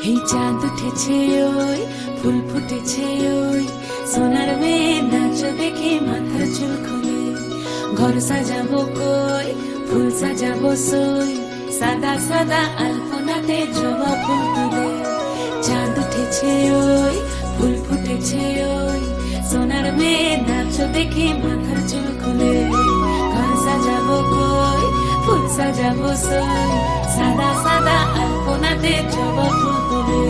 এই চাঁদ উঠেছে ওই ফুল ফুটেছে ওই সোনার মেয়ে নাচ দেখে মাথার চুল খুলে ঘর সাজাবো কই ফুল সাজাবো সই সাদা সাদা আলপনাতে জবা ফুল তুলে চাঁদ উঠেছে ওই ফুল ফুটেছে ওই সোনার মেয়ে নাচ দেখে মাথার চুল খুলে ঘর সাজাবো কই ফুল সাজাবো সই সাদা সাদা আলপনাতে জবা ফুল তুলে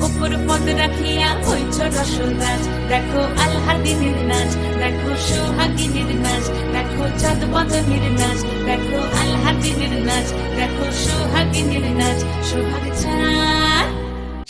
উপর পদ রাখিয়া হইছ রসরাজ দেখো আলহাদিনের নাচ দেখো সোহাগিনীর নাচ দেখো চাঁদ বদনের নাচ দেখো আলহাদিনের নাচ দেখো সোহাগিনীর নাচ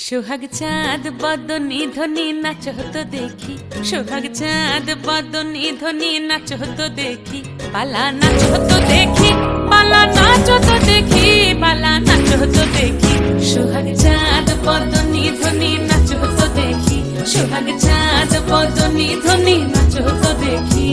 সোহাগ চাঁদ বদনী ধ্বনি নাচ হতো দেখি সোহাগ চাঁদ বদনী ধ্বনি নাচ হতো দেখি পালা নাচ হতো দেখি পালা নাচ হতো দেখি পালা নাচ হতো দেখি সোহাগ চাঁদ বদনী ধ্বনি নাচ হতো দেখি সোহাগ চাঁদ বদনী ধ্বনি নাচ হতো দেখি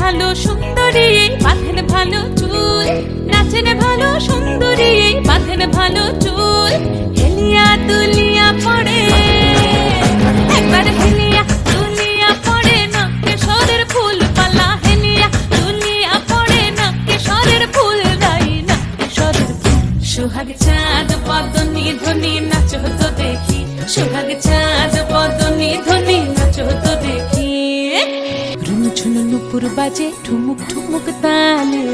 ভালো সুন্দরী বাঁধেন ভালো চুল নাচেন ভালো সুন্দরী বাঁধেন ভালো চুল হেলিয়া দুলিয়া পড়ে একবার হেলিয়া দুলিয়া পড়ে না কেশরের ফুল পালা হেলিয়া দুলিয়া পড়ে না কেশরের ফুল দাই না কেশরের ফুল সোহাগ চাঁদ বদনী ধ্বনি নাচ হতো দেখি সোহাগ চাঁদ বদনী ধ্বনি নাচ হতো দেখি ঝুনু নুপুর বাজে ঠুমুক ঠুমুক তালে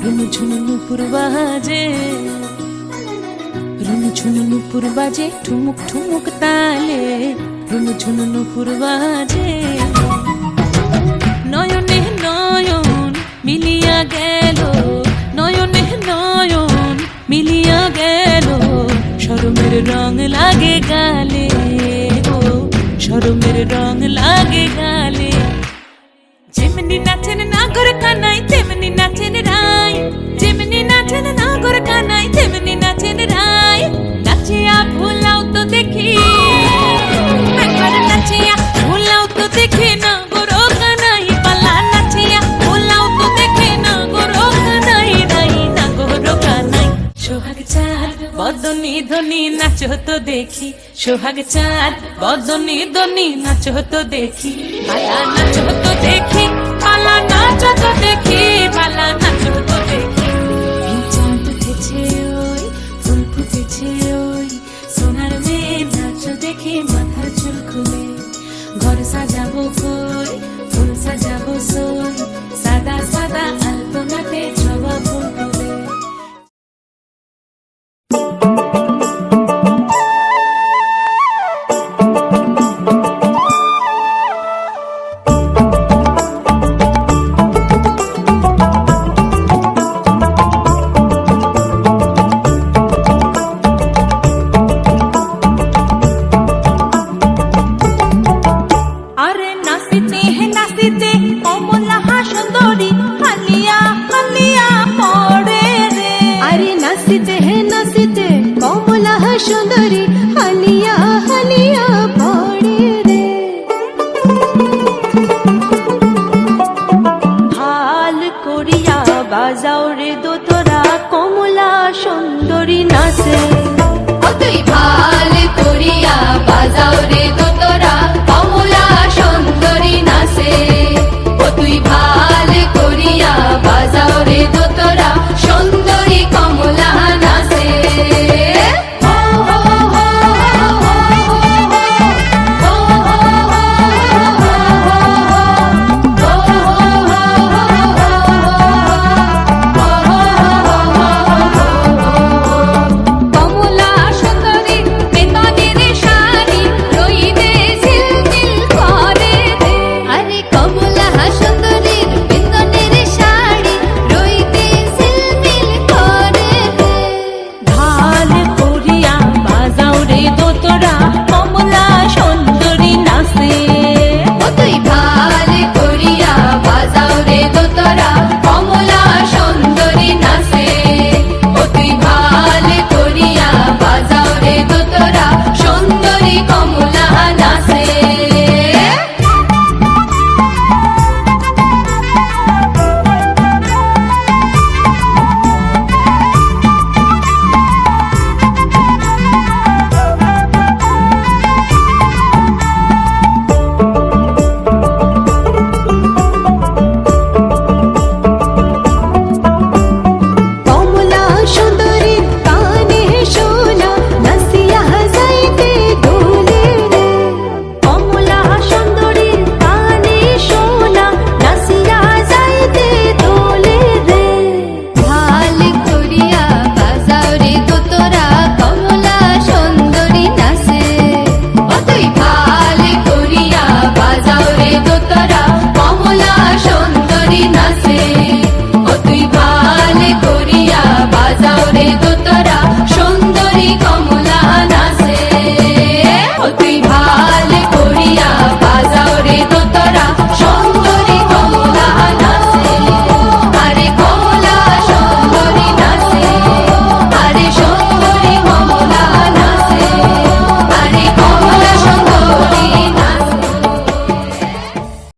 রুনু ঝুনু নুপুর বাজে রুনু ঝুনু নুপুর বাজে ঠুমুক ঠুমুক তালে রুনু ঝুনু নুপুর বাজে নয়নে নয়ন মিলিয়া গেল নয়নে নয়ন মিলিয়া গেল শরমের রং লাগে গালে ও শরমের রং লাগে গালে যেমনি নাচেন নাগর কানাই তেমনি নাচেন রাই যেমনি নাচেন নাগর কানাই তেমনি নাচেন রাই নাচিয়া ভুলাও তো দেখি একবার নাচিয়া ভুলাও তো দেখি নাগর কানাই পালা নাচিয়া ভুলাও তো দেখি নাগর কানাই রাই নাগর কানাই সোহাগ চাঁদ বদনী ধ্বনি নাচ হতো দেখি সোহাগ চাঁদ বদনী ধ্বনি নাচ হতো দেখি পালা নাচ হতো দেখি পালা নাচ হতো দেখি পালা নাচ হতো দেখি এই চাঁদ উঠেছে ওই ফুল ফুটেছে ওই সোনার মেয়ে নাচ দেখে মাথার চুল খুলে ঘর সাজাবো কই ফুল সাজাবো সই সাদা সাদা আলপনাতে জবা ফুল তুলে সুন্দরী হালিয়া হালিয়া পড়ে রে ভাল করিয়া বাজাও রে দোতরা কমলা সুন্দরী নাচে তুই ভাল করিয়া বাজাও রে